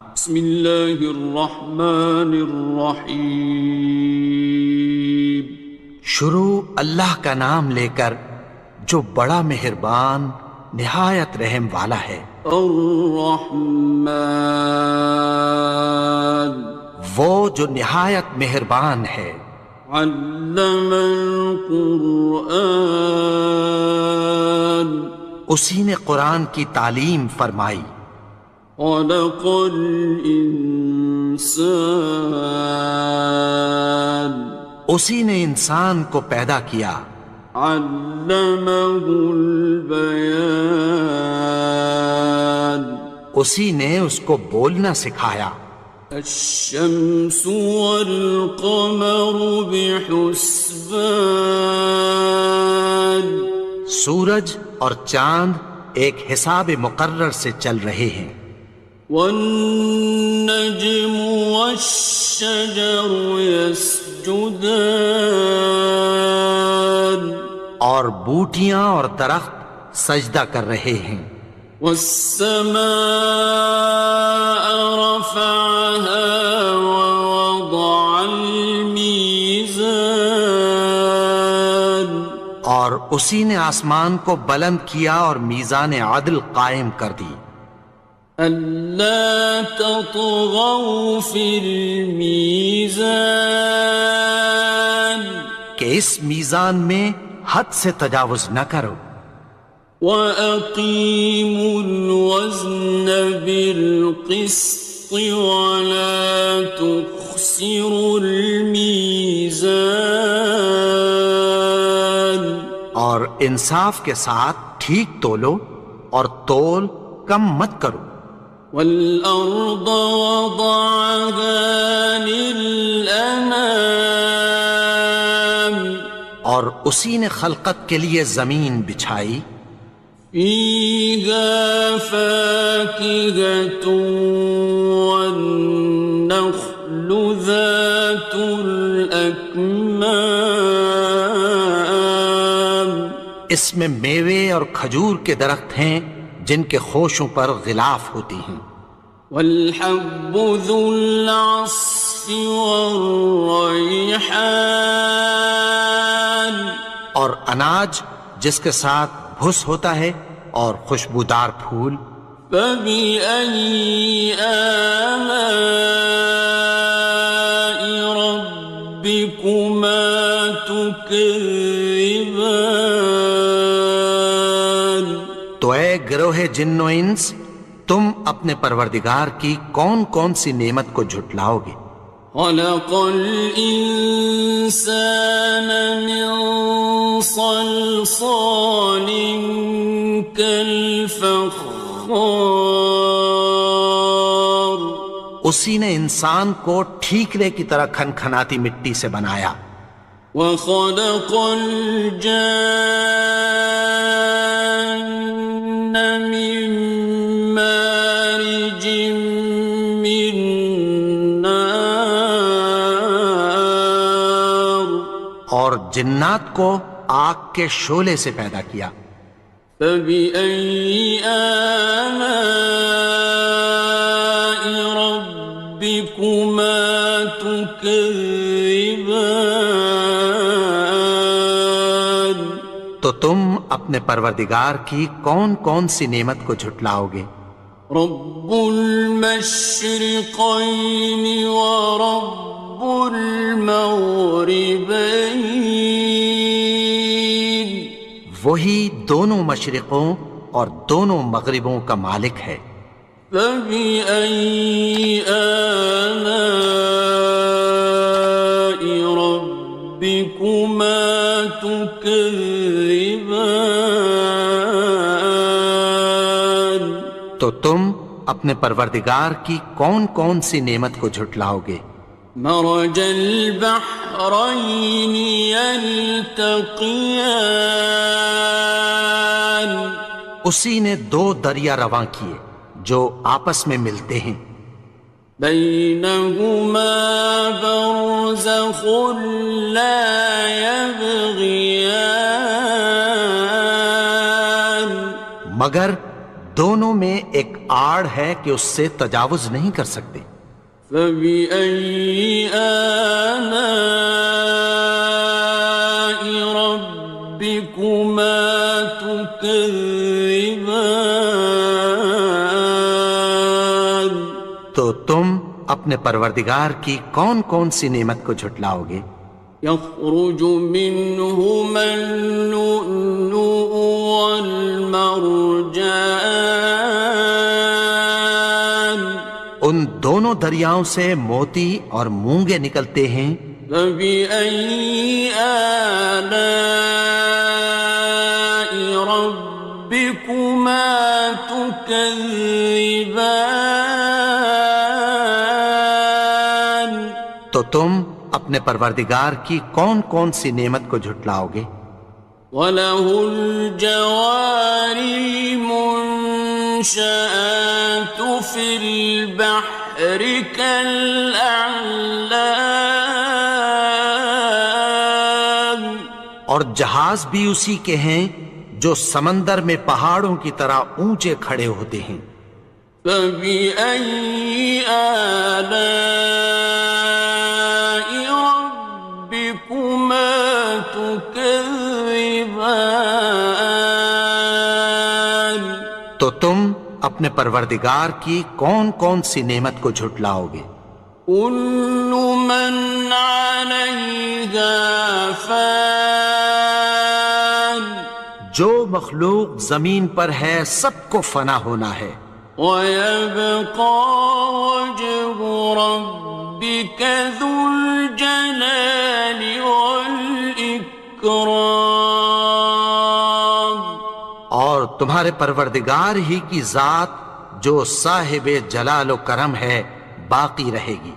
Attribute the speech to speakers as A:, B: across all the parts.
A: بسم اللہ الرحمن الرحیم۔
B: شروع اللہ کا نام لے کر جو بڑا مہربان نہایت رحم والا ہے۔
A: الرحمن،
B: وہ جو نہایت مہربان ہے۔
A: علم القرآن،
B: اسی نے قرآن کی تعلیم فرمائی۔
A: خلق الانسان،
B: اسی نے انسان کو پیدا کیا۔
A: علمہ البیان،
B: اسی نے اس کو بولنا سکھایا۔
A: الشمس والقمر بحسبان،
B: سورج اور چاند ایک حساب مقرر سے چل رہے ہیں۔
A: والنجم والشجر يسجدان،
B: اور بوٹیاں اور درخت سجدہ کر رہے ہیں۔
A: والسماء رفعها ووضع الميزان،
B: اور اسی نے آسمان کو بلند کیا اور میزان عدل قائم کر دی۔
A: ألا تطغوا في الميزان،
B: کہ اس میزان میں حد سے تجاوز نہ کرو۔
A: وَأَقِيمُوا الْوَزْنَ بِالْقِسْطِ وَلَا تُخْسِرُوا الْمِيزَانَ،
B: اور انصاف کے ساتھ ٹھیک تولو اور تول کم مت کرو۔
A: وَالْأَرْضَ وَضَعَهَا لِلْأَنَامِ،
B: اور اسی نے خلقت کے لیے زمین بچھائی۔
A: فِيهَا فَاكِهَةٌ وَالنَّخْلُ ذَاتُ الْأَكْمَامِ،
B: اس میں میوے اور کھجور کے درخت ہیں جن کے خوشوں پر غلاف ہوتی ہیں۔
A: وَالْحَبُّ ذُو الْعَصْفِ وَالرَّيْحَانِ،
B: اور اناج جس کے ساتھ بھس ہوتا ہے اور خوشبودار پھول۔
A: فَبِأَيِّ آلَاءِ رَبِّكُمَا تُكَذِّبَانِ،
B: تو اے گروہ جن و انس، تم اپنے پروردگار کی کون کون سی نعمت کو جھٹلاؤ گے؟
A: خَلَقَ الْإِنسَانَ مِنْ صَلْصَالٍ كَالْفَخَّارِ،
B: اسی نے انسان کو ٹھیکرے کی طرح کھنکھناتی مٹی سے بنایا۔
A: وَخَلَقَ الْجَانَّ مِن مَّارِجٍ مِّن نَّارٍ،
B: اور جنات کو آگ کے شعلے سے پیدا کیا۔
A: فَبِأَيِّ آلَاءِ رَبِّكُمَا تُكَذِّبَانِ،
B: تو تم اپنے پروردگار کی کون کون سی نعمت کو جھٹلاؤ گے؟
A: رب المشرقین ورب المغربین،
B: وہی دونوں مشرقوں اور دونوں مغربوں کا مالک ہے۔
A: فَبِأَيِّ آلَاءِ رَبِّكُمَا تُكَذِّبَانِ،
B: تو تم اپنے پروردگار کی کون کون سی نعمت کو جھٹلاؤ گے؟
A: مرج البحرین یلتقیان،
B: اسی نے دو دریا رواں کیے جو آپس میں ملتے ہیں۔
A: بینہما برزخ لا یبغیان،
B: مگر دونوں میں ایک آڑ ہے کہ اس سے تجاوز نہیں کر سکتے۔
A: فبأي آلاء ربكما تكذبان؟
B: تو تم اپنے پروردگار کی کون کون سی نعمت کو جھٹلاؤ گے؟
A: يخرج منهما اللؤلؤ والمرجان،
B: ان دونوں دریاؤں سے موتی اور مونگے نکلتے ہیں۔
A: فبأي آلاء ربكما تكذبان؟
B: تو تم اپنے پروردگار کی کون کون سی نعمت کو جھٹلاؤ گے؟
A: وَلَهُ الْجَوَارِ الْمُنشَآتُ فِي الْبَحْرِ كَالْأَعْلَامِ،
B: اور جہاز بھی اسی کے ہیں جو سمندر میں پہاڑوں کی طرح اونچے کھڑے ہوتے ہیں۔
A: فَبِأَيِّ آلَاءِ رَبِّكُمَا تُكَذِّبَانِ؟
B: تو تم اپنے پروردگار کی کون کون سی نعمت کو جھٹلاؤ گے؟
A: كُلُّ مَنْ عَلَيْهَا فَانٍ،
B: جو مخلوق زمین پر ہے سب کو فنا ہونا ہے۔
A: وَيَبْقَى وَجْهُ رَبِّكَ ذُو الْجَلَالِ وَالْإِكْرَامِ،
B: اور تمہارے پروردگار ہی کی ذات جو صاحب جلال و کرم ہے باقی رہے گی۔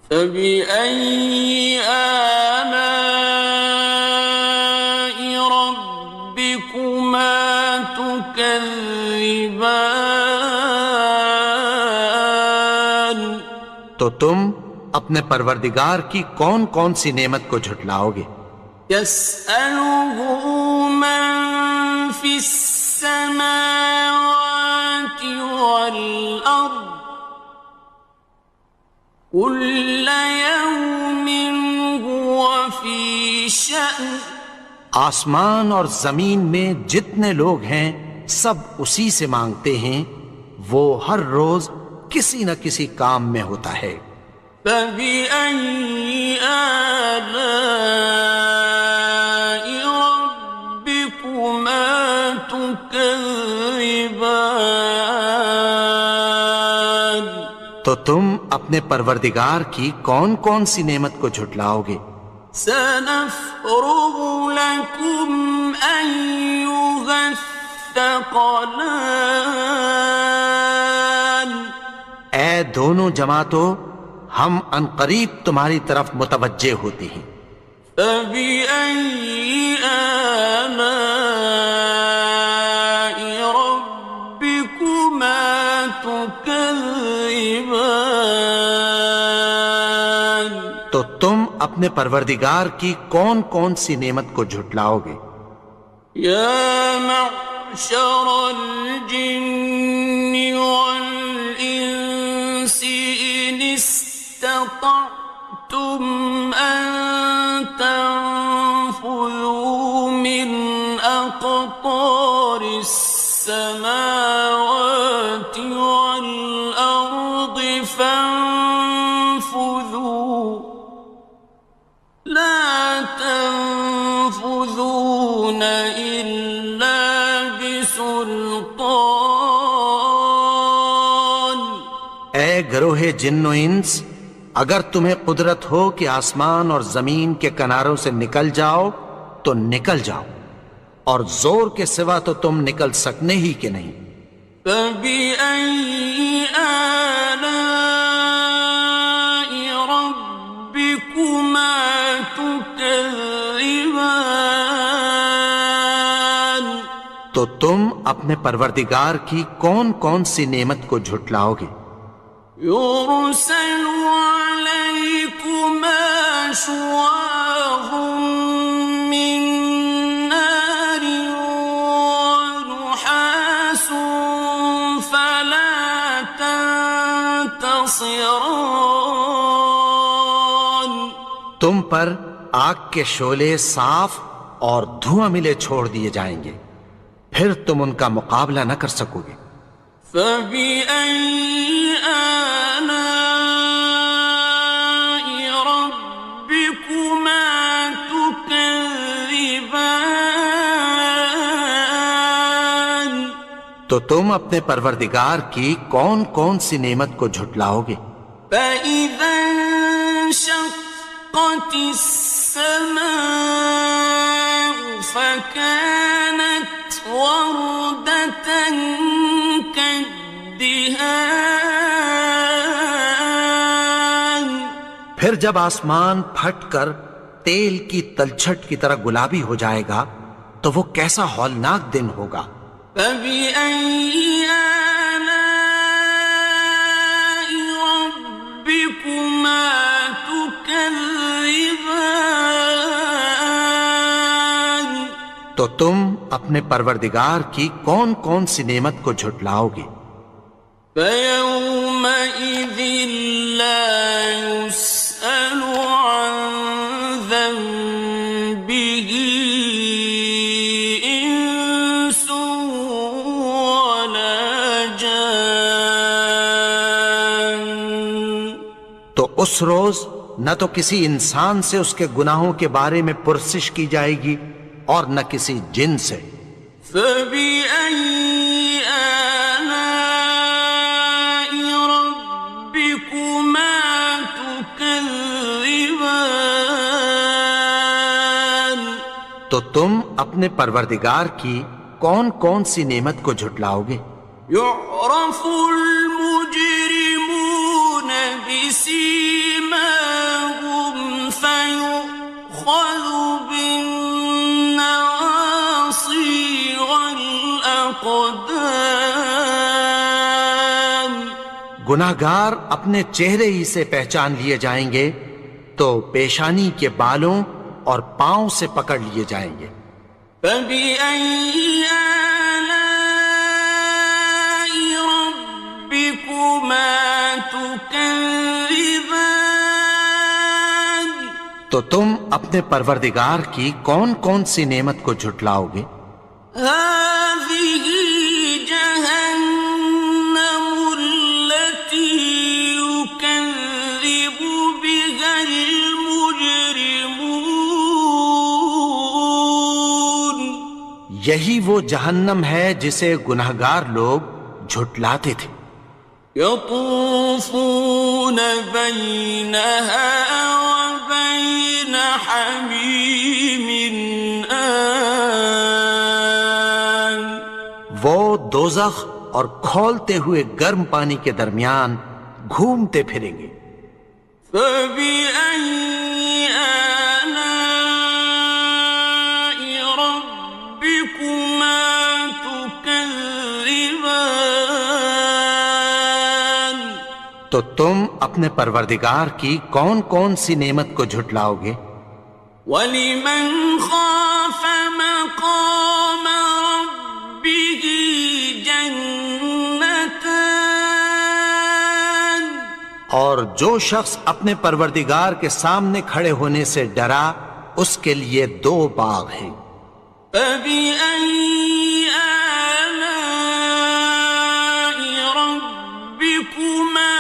A: فَبِأَيِّ آلَاءِ رَبِّكُمَا تُكَذِّبَانِ؟
B: تو تم اپنے پروردگار کی کون کون سی نعمت کو جھٹلاؤ گے؟
A: يَسْأَلُهُ مَن فِي السَّمَاوَاتِ وَالْأَرْضِ كُلَّ يَوْمٍ هُوَ فِي شَأْنٍ،
B: آسمان اور زمین میں جتنے لوگ ہیں سب اسی سے مانگتے ہیں، وہ ہر روز کسی نہ کسی کام میں ہوتا ہے۔
A: فَبِأَيِّ آلَاءِ رَبِّكُمَا تُكَذِّبَانِ؟
B: تو تم اپنے پروردگار کی کون کون سی نعمت کو جھٹلاؤ گے؟
A: سَنَفْرُغُ لَكُمْ أَيُّهَ الثَّقَلَانِ،
B: اے دونوں جماعتوں، ہم عنقریب تمہاری طرف متوجہ ہوتے ہیں۔
A: فَبِأَيِّ آلَاءِ رَبِّكُمَا تُكَذِّبَانِ؟
B: تو تم اپنے پروردگار کی کون کون سی نعمت کو جھٹلاؤ گے؟
A: يَا مَعْشَرَ الْجِنِّ وَالْإِنسِ إِنِ اسْتَطَعْتُمْ أَن تَنفُذُوا مِنْ أَقْطَارِ السَّمَاوَاتِ وَالْأَرْضِ فَانفُذُوا لَا تَنفُذُونَ إِلَّا بِسُلْطَانٍ۔
B: اے گروہ جن و انس، اگر تمہیں قدرت ہو کہ آسمان اور زمین کے کناروں سے نکل جاؤ تو نکل جاؤ، اور زور کے سوا تو تم نکل سکنے ہی کہ نہیں۔
A: فَبِأَيِّ آلَاءِ رَبِّكُمَا تُكَذِّبَانِ؟
B: تو تم اپنے پروردگار کی کون کون سی نعمت کو جھٹلاؤ گے؟
A: يُرْسَلُ عَلَيْكُمَا شُوَاظٌ مِّن نَّارٍ وَنُحَاسٌ ينتصران
B: تم پر آگ کے شعلے صاف اور دھواں ملے چھوڑ دیے جائیں گے، پھر تم ان کا مقابلہ نہ کر سکو گے۔
A: فبأي آلاء ربكما تكذبان
B: تو تم اپنے پروردگار کی کون کون سی نعمت کو جھٹلاؤ گے؟
A: فإذا انشقت السماء فكانت وردة كالدهان
B: پھر جب آسمان پھٹ کر تیل کی تلچھٹ کی طرح گلابی ہو جائے گا تو وہ کیسا ہولناک دن ہوگا۔
A: فبأي آلاء ربكما تكذبان
B: تو تم اپنے پروردگار کی کون کون سی نعمت کو جھٹلاؤ گے؟
A: فيومئذ لا يسأل عن ذنبه إنس ولا جان
B: تو اس روز نہ تو کسی انسان سے اس کے گناہوں کے بارے میں پرسش کی جائے گی اور نہ کسی جن سے۔
A: فبأي آلاء ربكما تكذبان
B: تو تم اپنے پروردگار کی کون کون سی نعمت کو جھٹلاؤ گے؟
A: يعرف المجرمون بسيماهم فيؤخذ بالنواصي والأقدام
B: گناہگار اپنے چہرے ہی سے پہچان لیے جائیں گے تو پیشانی کے بالوں اور پاؤں سے پکڑ لیے جائیں گے۔
A: فبأي آلاء ربكما تكذبان
B: تو تم اپنے پروردگار کی کون کون سی نعمت کو جھٹلاؤ گے؟
A: هذه جهنم التي يكذب بها المجرمون
B: یہی وہ جہنم ہے جسے گناہگار لوگ جھٹلاتے تھے۔
A: يطوفون بينها وبين حميم آن
B: وہ دوزخ اور کھولتے ہوئے گرم پانی کے درمیان گھومتے پھریں گے۔
A: فبأي آلاء ربكما تكذبان
B: تو تم اپنے پروردگار کی کون کون سی نعمت کو جھٹلاؤ گے؟
A: وَلِمَنْ خَافَ مَقَامَ رَبِّهِ جَنَّتَانِ
B: اور جو شخص اپنے پروردگار کے سامنے کھڑے ہونے سے ڈرا اس کے لیے دو باغ ہیں۔
A: فَبِأَيِّ آلَاءِ رَبِّكُمَا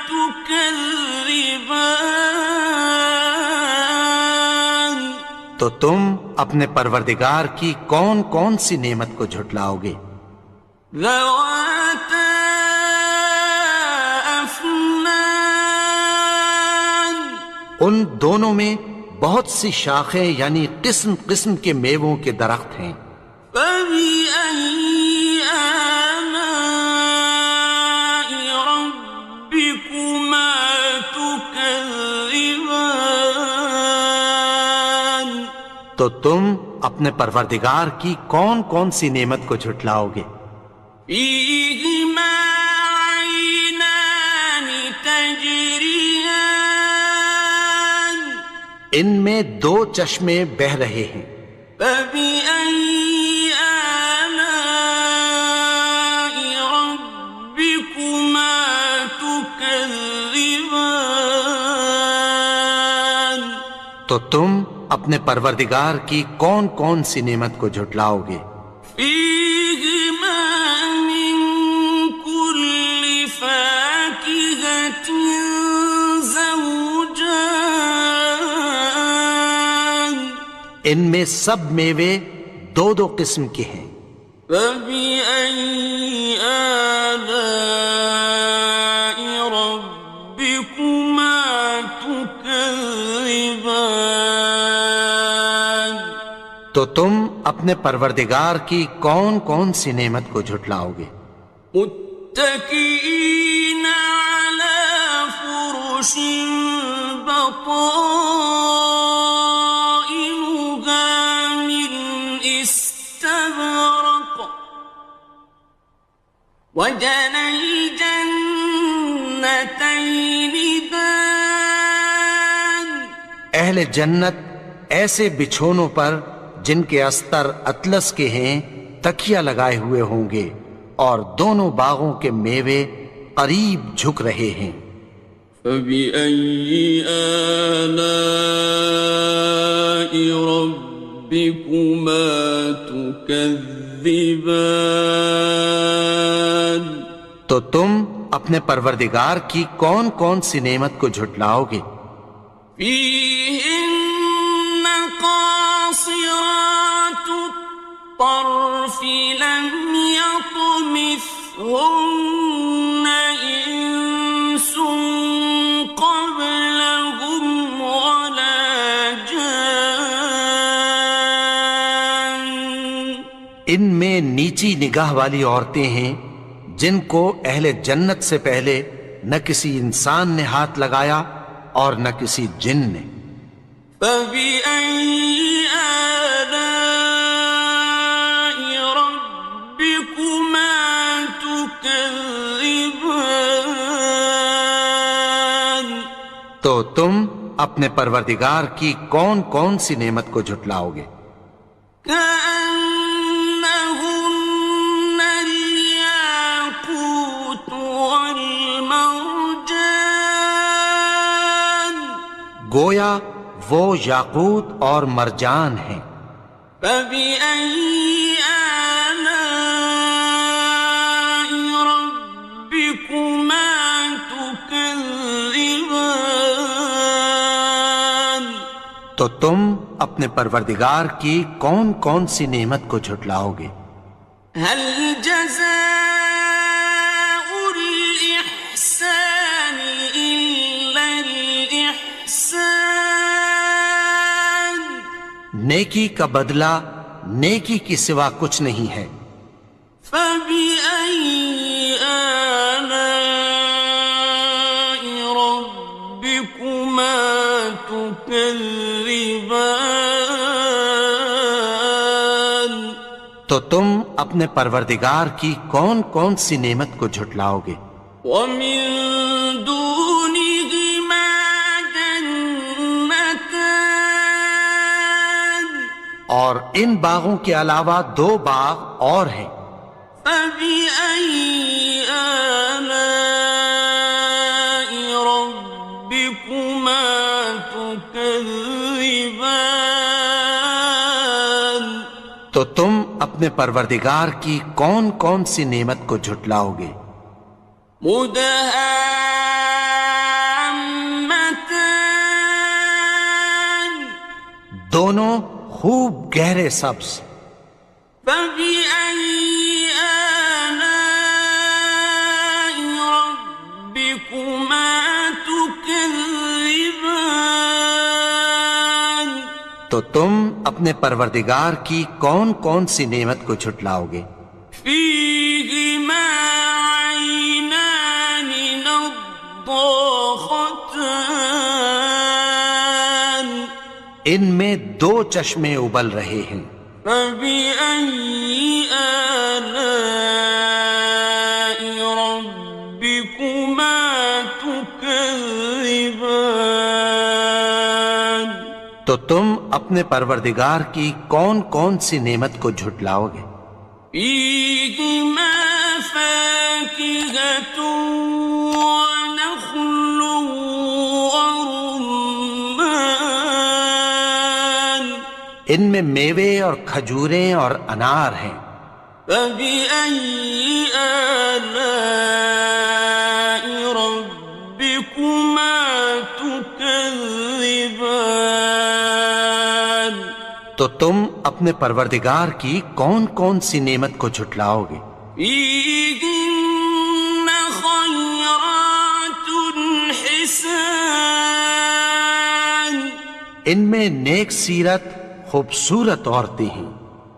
A: تُكَذِّبَانِ
B: تو تم اپنے پروردگار کی کون کون سی نعمت کو جھٹلاؤ گے؟
A: ذَوَاتَا أَفْنَانٍ
B: ان دونوں میں بہت سی شاخیں یعنی قسم قسم کے میووں کے درخت ہیں۔
A: فَبِأَيِّ آلَاءِ رَبِّكُمَا تُكَذِّبَانِ
B: تو تم اپنے پروردگار کی کون کون سی نعمت کو جھٹلاؤ گے؟
A: فِيهِمَا عَيْنَانِ تَجْرِيَانِ
B: ان میں دو چشمے بہہ رہے ہیں۔
A: فَبِأَيِّ آلَاءِ رَبِّكُمَا تُكَذِّبَانِ
B: تو تم اپنے پروردگار کی کون کون سی نعمت کو جھٹلاؤ گے؟
A: فیہما من کل فاکہۃ زوجان،
B: ان میں سب میوے دو دو قسم کے ہیں۔
A: فبأي آلاء ربكما تكذبان،
B: تو تم اپنے پروردگار کی کون کون سی نعمت کو جھٹلاؤ گے؟
A: متكئين على فرش بطائنها من استبرق، وجنى الجنتين دان،
B: اہل جنت ایسے بچھونوں پر جن کے استر اطلس کے ہیں تکیہ لگائے ہوئے ہوں گے، اور دونوں باغوں کے میوے قریب جھک رہے ہیں۔
A: فبأي آلاء ربكما تكذبان،
B: تو تم اپنے پروردگار کی کون کون سی نعمت کو جھٹلاؤ گے؟
A: فيهن قاصرات الطرف لم يطمثهن إنس قبلهم ولا جان،
B: ان میں نیچی نگاہ والی عورتیں ہیں جن کو اہل جنت سے پہلے نہ کسی انسان نے ہاتھ لگایا اور نہ کسی جن نے۔
A: فبأي آلاء ربكما تكذبان،
B: تو تم اپنے پروردگار کی کون کون سی نعمت کو جھٹلاؤ گے؟
A: كأنهن الياقوت والمرجان،
B: گویا وہ یاقوت اور مرجان ہیں۔
A: فبأي آلاء ربكما تكذبان،
B: تو تم اپنے پروردگار کی کون کون سی نعمت کو جھٹلاؤ گے؟
A: هل جزاء الإحسان إلا الإحسان،
B: نیکی کا بدلہ نیکی کی سوا کچھ نہیں ہے۔
A: فبأي آلاء ربكما تكذبان،
B: تو تم اپنے پروردگار کی کون کون سی نعمت کو جھٹلاؤ گے؟
A: ومن دونهما جنتان،
B: اور ان باغوں کے علاوہ دو باغ اور ہیں۔
A: فبأي آلاء ربكما تكذبان،
B: تو تم اپنے پروردگار کی کون کون سی نعمت کو جھٹلاؤ گے؟
A: مدهامتان،
B: دونوں خوب گہرے سبز۔
A: فبأي آلاء ربكما تكذبان،
B: تو تم اپنے پروردگار کی کون کون سی نعمت کو جھٹلاؤ گے؟
A: فيهما عينان نضاختان،
B: ان میں دو چشمے ابل رہے ہیں۔
A: فبأي آلاء ربكما تكذبان،
B: تو تم اپنے پروردگار کی کون کون سی نعمت کو جھٹلاؤ گے؟
A: فيهما فاكهة ونخل ورمان،
B: ان میں میوے اور کھجوریں اور انار ہیں۔
A: فبأي آلاء ربكما تكذبان؟
B: تو تم اپنے پروردگار کی کون کون سی نعمت کو جھٹلاؤ گے؟
A: فيهن خيرات حسان،
B: ان میں نیک سیرت خوبصورت عورتیں ہیں۔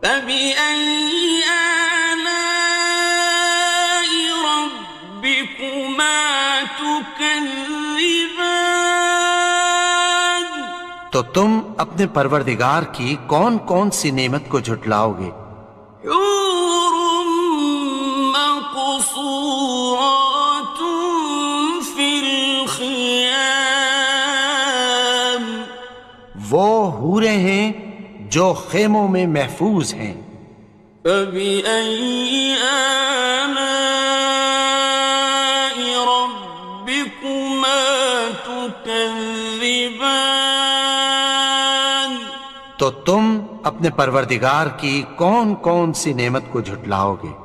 A: فبأي آلاء ربكما تكذبان؟
B: تو تم اپنے پروردگار کی کون کون سی نعمت کو جھٹلاؤ گے؟
A: حور مقصورات في الخيام،
B: وہ حوریں ہیں جو خیموں میں محفوظ ہیں۔
A: فبأي آلاء ربكما تكذبان؟
B: تو تم اپنے پروردگار کی کون کون سی نعمت کو جھٹلاؤ گے؟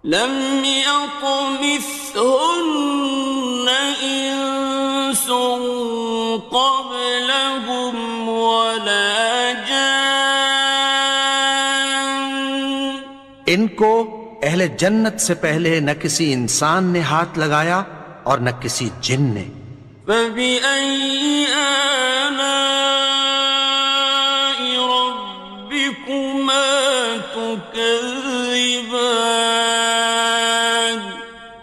A: لم يطمثهن إنس قبلهم ولا جان،
B: ان کو اہل جنت سے پہلے نہ کسی انسان نے ہاتھ لگایا اور نہ کسی جن نے۔
A: فبأي آلاء ربكما تكذبان؟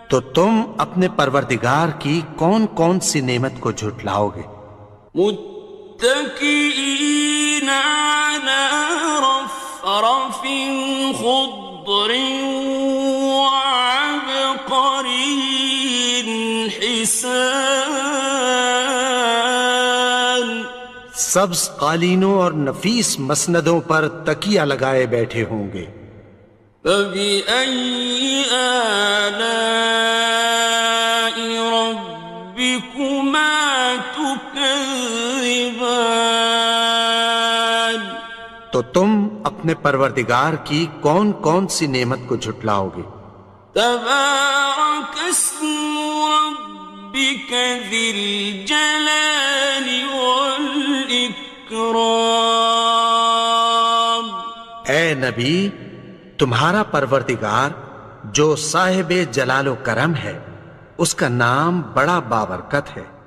B: تو تم اپنے پروردگار کی کون کون سی نعمت کو جھٹلاؤ گے؟
A: متكئين على رفرف خضر وعبقري حسان،
B: سبز قالینوں اور نفیس مسندوں پر تکیہ لگائے بیٹھے ہوں گے۔
A: فبأي آلاء ربكما تكذبان؟
B: تو تم اپنے پروردگار کی کون کون سی نعمت کو جھٹلاؤ گے؟
A: تبارك اسم ربك ذي الجلال والإكرام۔
B: اے نبی، تمہارا پروردگار جو صاحب جلال و کرم ہے، اس کا نام بڑا بابرکت ہے۔